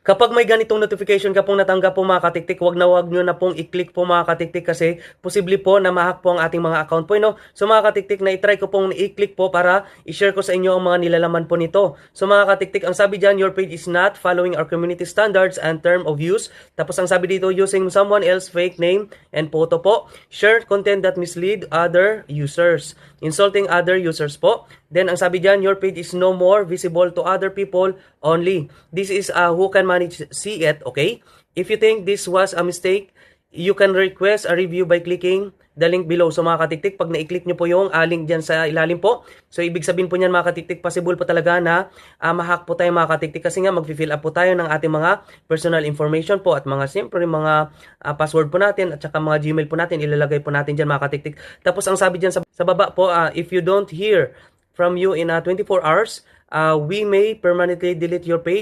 Kapag may ganitong notification ka pong natanggap po mga katiktik, wag nyo na pong i-click po mga katiktik kasi posible po na ma-hack po ang ating mga account po. No? So mga katiktik, na-try ko pong i-click po para i-share ko sa inyo ang mga nilalaman po nito. So mga katiktik, ang sabi dyan, your page is not following our community standards and term of use. Tapos ang sabi dito, using someone else fake name and photo po. Share content that mislead other users. Insulting other users po. Then ang sabi dyan, your page is no more visible to other people only. This is who can manage see it, okay? If you think this was a mistake, you can request a review by clicking the link below. So mga katiktik, pag na-click nyo po yung link dyan sa ilalim po, so ibig sabihin po niyan mga katiktik, possible po talaga na ma-hack po tayo mga katiktik kasi nga mag-fill up po tayo ng ating mga personal information po at mga siyempre mga password po natin at saka mga Gmail po natin, ilalagay po natin dyan mga katiktik. Tapos ang sabi dyan sa baba po, if you don't hear from you in 24 hours, we may permanently delete your page.